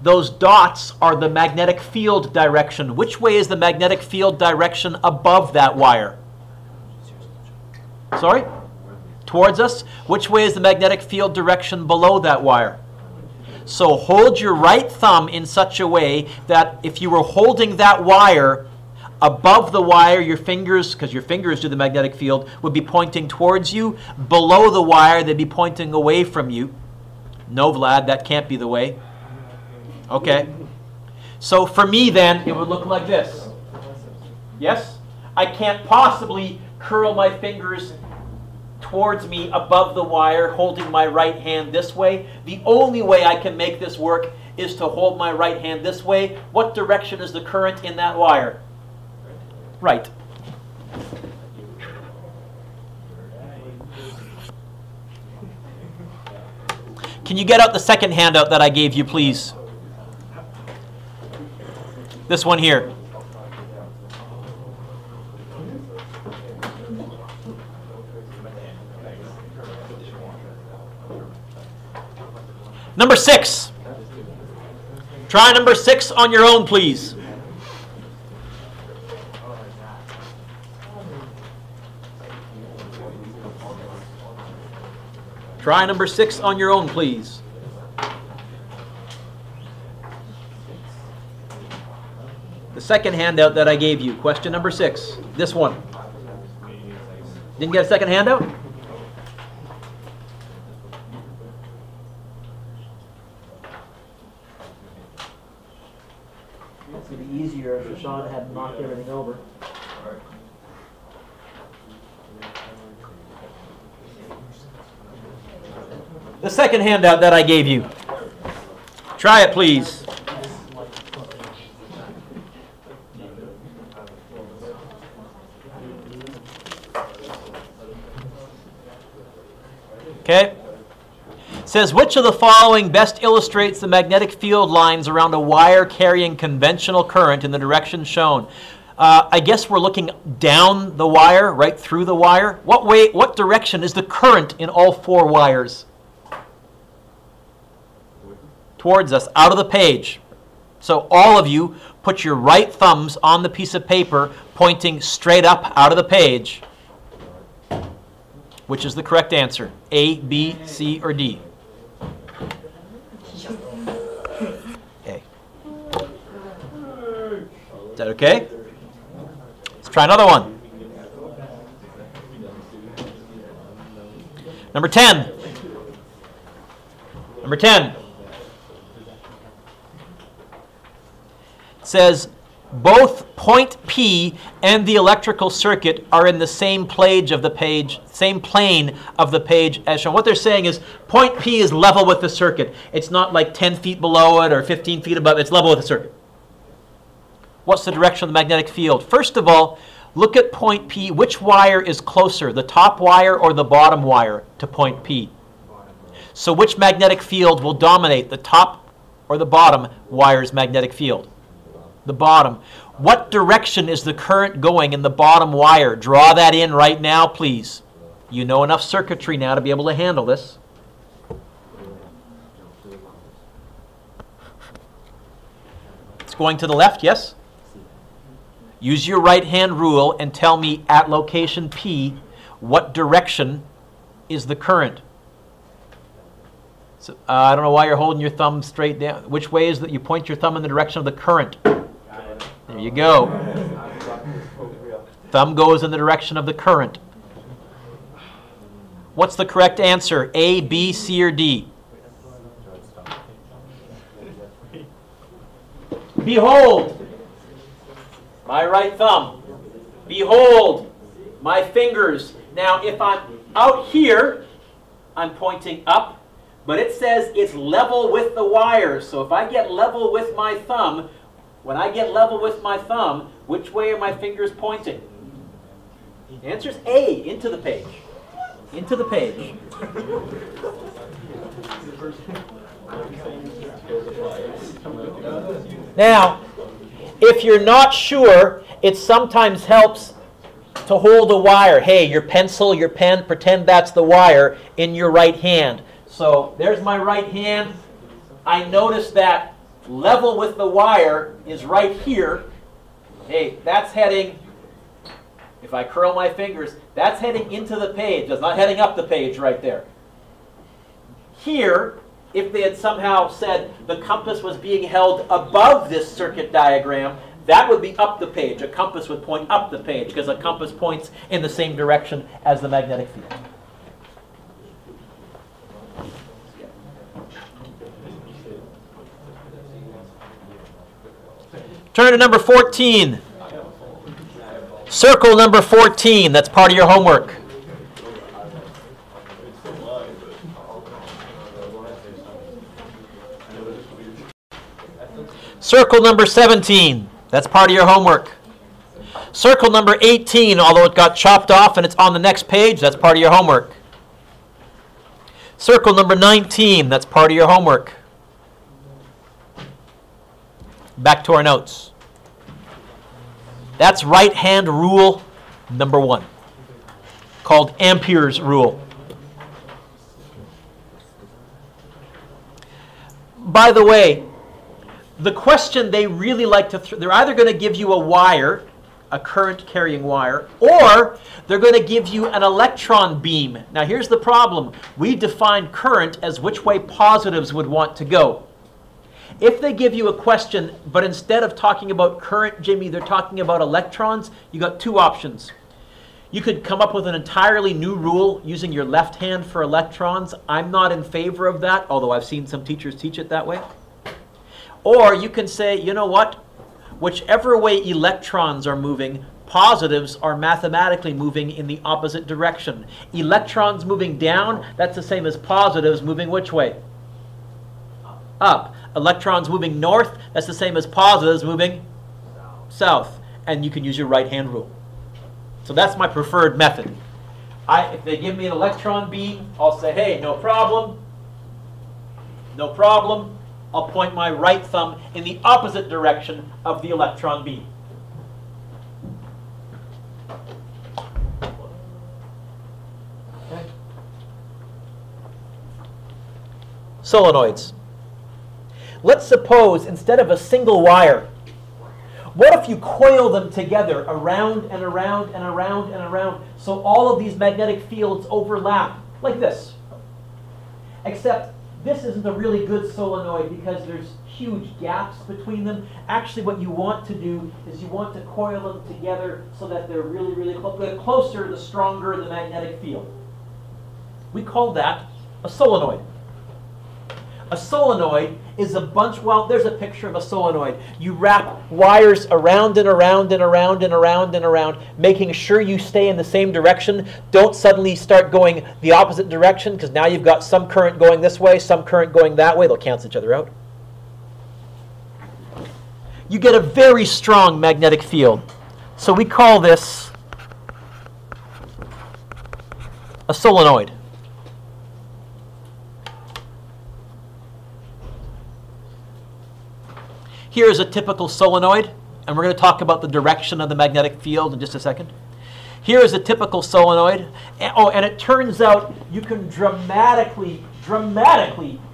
Those dots are the magnetic field direction. Which way is the magnetic field direction above that wire? Sorry? Towards us. Which way is the magnetic field direction below that wire? So hold your right thumb in such a way that if you were holding that wire above the wire, your fingers, because your fingers do the magnetic field, would be pointing towards you. Below the wire, they'd be pointing away from you. No, Vlad, that can't be the way. Okay. So for me then, it would look like this. Yes? I can't possibly curl my fingers towards me above the wire, holding my right hand this way. The only way I can make this work is to hold my right hand this way. What direction is the current in that wire? Right. Can you get out the second handout that I gave you, please? This one here. Number 6. Try number 6 on your own, please. Try number 6 on your own, please. The second handout that I gave you, question number 6. This one. Didn't get a second handout? It's going to be easier if Sean had knocked everything over. The second handout that I gave you. Try it, please. Okay. It says, which of the following best illustrates the magnetic field lines around a wire carrying conventional current in the direction shown? I guess we're looking down the wire, right through the wire. What direction is the current in all 4 wires? Towards us, out of the page. So all of you put your right thumbs on the piece of paper pointing straight up out of the page. Which is the correct answer? A, B, C, or D? A. Is that okay? Let's try another one. Number 10. Number 10. It says, both point P and the electrical circuit are in the same plane of the page as shown. What they're saying is point P is level with the circuit. It's not like 10 feet below it or 15 feet above it. It's level with the circuit. What's the direction of the magnetic field? First of all, look at point P. Which wire is closer, the top wire or the bottom wire to point P? So which magnetic field will dominate, the top or the bottom wire's magnetic field? The bottom. What direction is the current going in the bottom wire? Draw that in right now, please. You know enough circuitry now to be able to handle this. It's going to the left, yes? Use your right-hand rule and tell me at location P what direction is the current. So, I don't know why you're holding your thumb straight down. Which way is that you point your thumb in the direction of the current? There you go. Thumb goes in the direction of the current. What's the correct answer? A, B, C, or D? Behold my right thumb. Behold my fingers. Now, if I'm out here, I'm pointing up, but it says it's level with the wire. So if I get level with my thumb, when I get level with my thumb, which way are my fingers pointing? The answer is A, into the page. Into the page. Now, if you're not sure, it sometimes helps to hold a wire. Hey, your pencil, your pen, pretend that's the wire in your right hand. So there's my right hand. I notice that level with the wire is right here. Hey, that's heading, if I curl my fingers, that's heading into the page. That's not heading up the page right there. Here, if they had somehow said the compass was being held above this circuit diagram, that would be up the page. A compass would point up the page because a compass points in the same direction as the magnetic field. Turn to number 14. Circle number 14. That's part of your homework. Circle number 17. That's part of your homework. Circle number 18, although it got chopped off and it's on the next page, that's part of your homework. Circle number 19, that's part of your homework. Back to our notes. That's right-hand rule number 1, called Amperes Rule. By the way, the question they really like to they're either going to give you a wire, a current-carrying wire, or they're going to give you an electron beam. Now here's the problem. We define current as which way positives would want to go. If they give you a question, but instead of talking about current, Jimmy, they're talking about electrons, you got two options. You could come up with an entirely new rule using your left hand for electrons. I'm not in favor of that, although I've seen some teachers teach it that way. Or you can say, you know what? Whichever way electrons are moving, positives are mathematically moving in the opposite direction. Electrons moving down, that's the same as positives moving which way? Up. Electrons moving north, that's the same as positives moving south. And you can use your right-hand rule. So that's my preferred method. If they give me an electron beam, I'll say, hey, no problem. No problem. I'll point my right thumb in the opposite direction of the electron beam. Okay. Solenoids. Let's suppose instead of a single wire, what if you coil them together around and around and around and around so all of these magnetic fields overlap like this? Except this isn't a really good solenoid because there's huge gaps between them. Actually, what you want to do is you want to coil them together so that they're really, really close. The closer, the stronger the magnetic field. We call that a solenoid. A solenoid is a bunch, well, there's a picture of a solenoid. You wrap wires around and around and around and around and around, making sure you stay in the same direction. Don't suddenly start going the opposite direction, because now you've got some current going this way, some current going that way. They'll cancel each other out. You get a very strong magnetic field. So we call this a solenoid. Here is a typical solenoid, and we're going to talk about the direction of the magnetic field in just a second. Here is a typical solenoid. And it turns out you can dramatically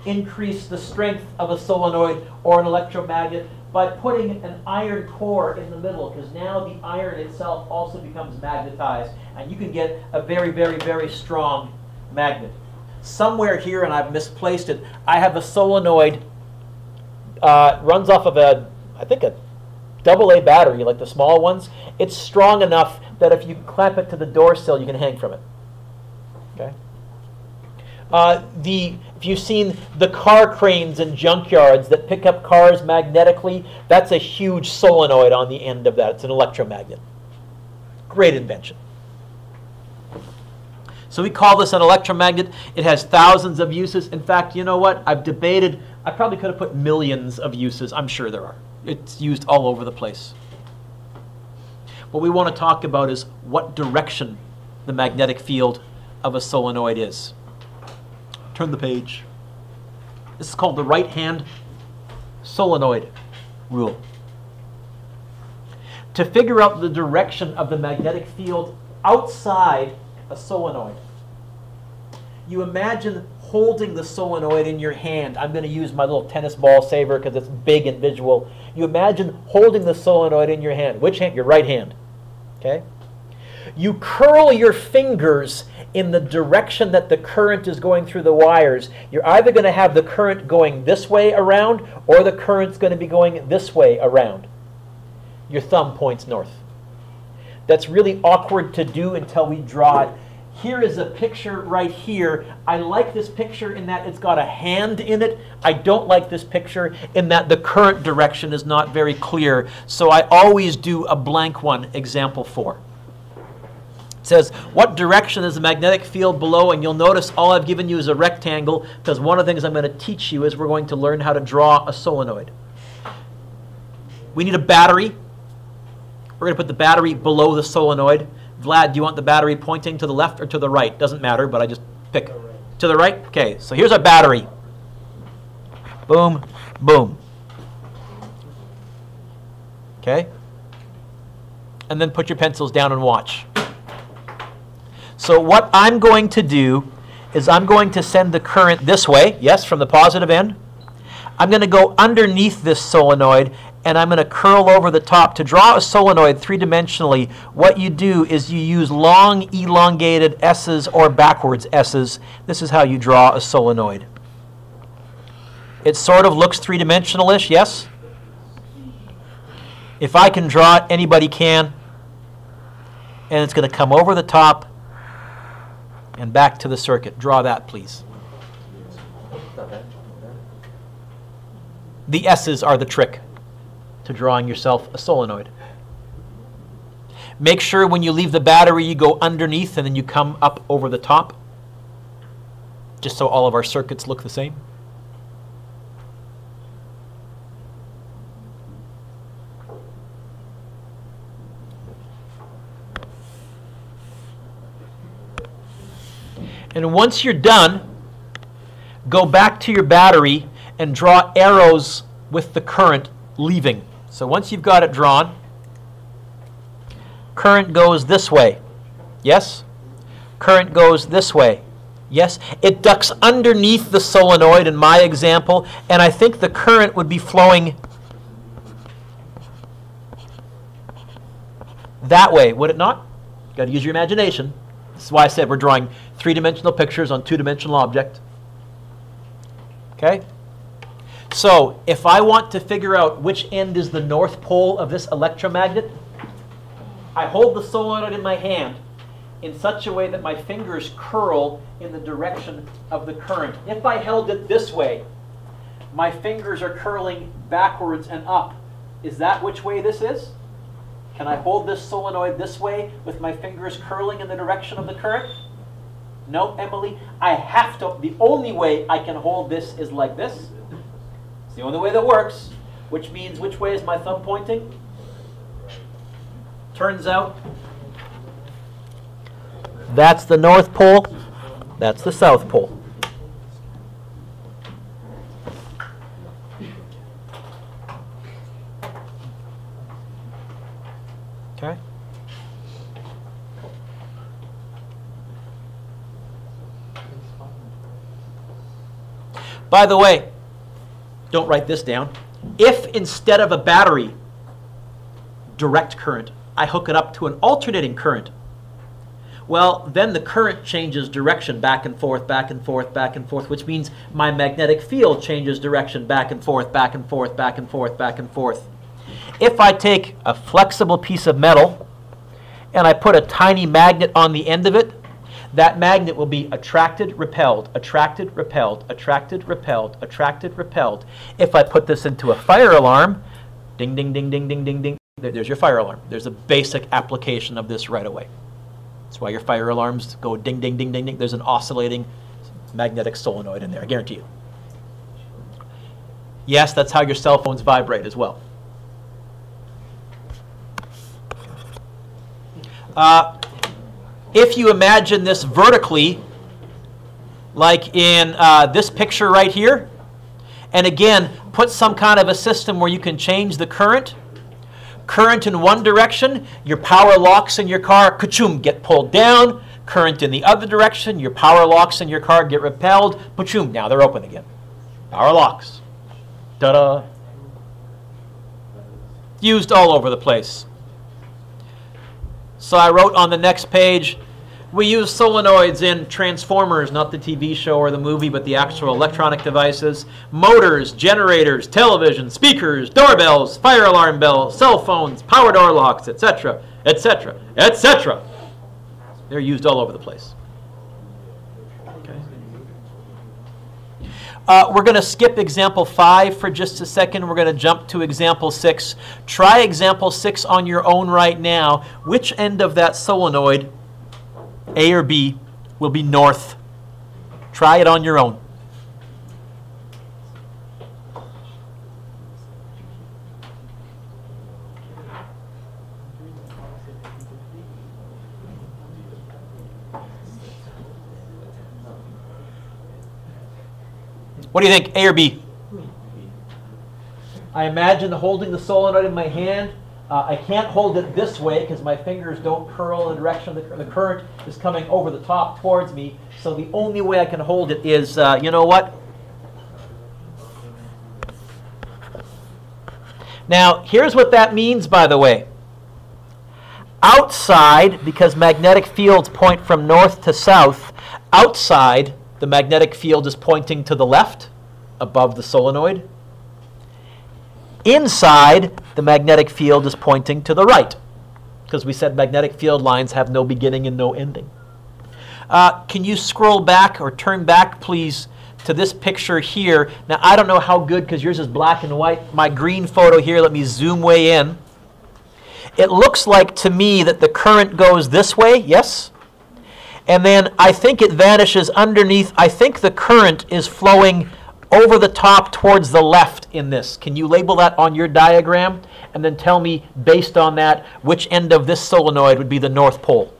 increase the strength of a solenoid or an electromagnet by putting an iron core in the middle, because now the iron itself also becomes magnetized, and you can get a very, very, very strong magnet. Somewhere here, and I've misplaced it, I have a solenoid. Runs off of I think a AA battery, like the small ones. It's strong enough that if you clamp it to the door sill, you can hang from it. Okay. If you've seen the car cranes in junkyards that pick up cars magnetically, that's a huge solenoid on the end of that. It's an electromagnet. Great invention. So we call this an electromagnet. It has thousands of uses. In fact, you know what? I've debated. I probably could have put millions of uses. I'm sure there are. It's used all over the place. What we want to talk about is what direction the magnetic field of a solenoid is. Turn the page. This is called the right-hand solenoid rule. To figure out the direction of the magnetic field outside a solenoid, you imagine holding the solenoid in your hand. I'm going to use my little tennis ball saver because it's big and visual. You imagine holding the solenoid in your hand. Which hand? Your right hand. Okay? You curl your fingers in the direction that the current is going through the wires. You're either going to have the current going this way around, or the current's going to be going this way around. Your thumb points north. That's really awkward to do until we draw it. Here is a picture right here. I like this picture in that it's got a hand in it. I don't like this picture in that the current direction is not very clear. So I always do a blank one, example 4. It says, what direction is the magnetic field below? And you'll notice all I've given you is a rectangle, because one of the things I'm going to teach you is we're going to learn how to draw a solenoid. We need a battery. We're going to put the battery below the solenoid. Vlad, do you want the battery pointing to the left or to the right? Doesn't matter, but I just pick. To the right? Okay, so here's our battery. Boom, boom. Okay? And then put your pencils down and watch. So what I'm going to do is I'm going to send the current this way, yes, from the positive end. I'm going to go underneath this solenoid, and I'm going to curl over the top. To draw a solenoid three-dimensionally, what you do is you use long, elongated S's or backwards S's. This is how you draw a solenoid. It sort of looks three-dimensional-ish, yes? If I can draw it, anybody can. And it's going to come over the top and back to the circuit. Draw that, please. The S's are the trick to drawing yourself a solenoid. Make sure when you leave the battery you go underneath and then you come up over the top, just so all of our circuits look the same. And once you're done, go back to your battery and draw arrows with the current leaving. So once you've got it drawn, current goes this way. Yes? Current goes this way. Yes? It ducks underneath the solenoid in my example, and I think the current would be flowing that way, would it not? You've got to use your imagination. This is why I said we're drawing three-dimensional pictures on two-dimensional object. Okay? So if I want to figure out which end is the north pole of this electromagnet, I hold the solenoid in my hand in such a way that my fingers curl in the direction of the current. If I held it this way, my fingers are curling backwards and up. Is that which way this is? Can I hold this solenoid this way with my fingers curling in the direction of the current? No, Emily, I have to. The only way I can hold this is like this. It's the only way that works, which means which way is my thumb pointing? Turns out that's the North Pole, that's the South Pole. Okay? By the way, don't write this down. If instead of a battery, direct current, I hook it up to an alternating current, well, then the current changes direction back and forth, back and forth, back and forth, which means my magnetic field changes direction back and forth, back and forth, back and forth, back and forth. If I take a flexible piece of metal and I put a tiny magnet on the end of it, that magnet will be attracted, repelled, attracted, repelled, attracted, repelled, attracted, repelled. If I put this into a fire alarm, ding, ding, ding, ding, ding, ding, ding, there's your fire alarm. There's a basic application of this right away. That's why your fire alarms go ding, ding, ding, ding, ding. There's an oscillating magnetic solenoid in there, I guarantee you. Yes, that's how your cell phones vibrate as well. If you imagine this vertically, like in this picture right here, and again, put some kind of a system where you can change the current. Current in one direction, your power locks in your car, ka-choom, get pulled down. Current in the other direction, your power locks in your car get repelled. Boom, now they're open again. Power locks. Ta-da. Used all over the place. So I wrote on the next page, we use solenoids in transformers, not the TV show or the movie, but the actual electronic devices. Motors, generators, television, speakers, doorbells, fire alarm bells, cell phones, power door locks, etc., etc., etc. They're used all over the place. Okay. We're going to skip example 5 for just a second. We're going to jump to example 6. Try example 6 on your own right now. Which end of that solenoid, A or B, will be north? Try it on your own. What do you think, A or B? I imagine holding the solenoid in my hand. I can't hold it this way because my fingers don't curl in the direction the current is coming over the top towards me. So the only way I can hold it is, you know what? Now, here's what that means, by the way. Outside, because magnetic fields point from north to south, outside, the magnetic field is pointing to the left, above the solenoid. Inside, the magnetic field is pointing to the right, because we said magnetic field lines have no beginning and no ending. Can you scroll back or turn back, please, to this picture here? Now, I don't know how good, because yours is black and white. My green photo here, let me zoom way in. It looks like to me that the current goes this way, yes? And then I think it vanishes underneath. I think the current is flowing over the top towards the left in this. Can you label that on your diagram? And then tell me, based on that, which end of this solenoid would be the north pole?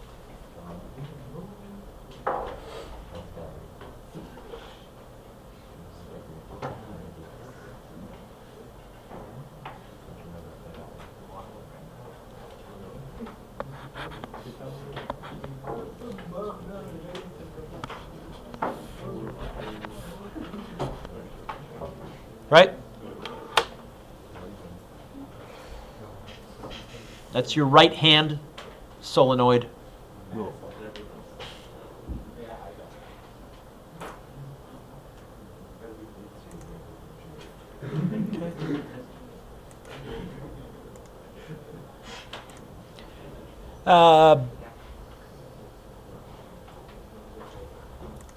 Right? That's your right hand solenoid rule.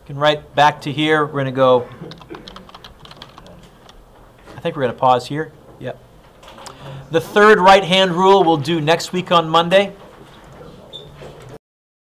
Can write back to here. We're going to go. I think we're going to pause here. Yep. The third right-hand rule we'll do next week on Monday.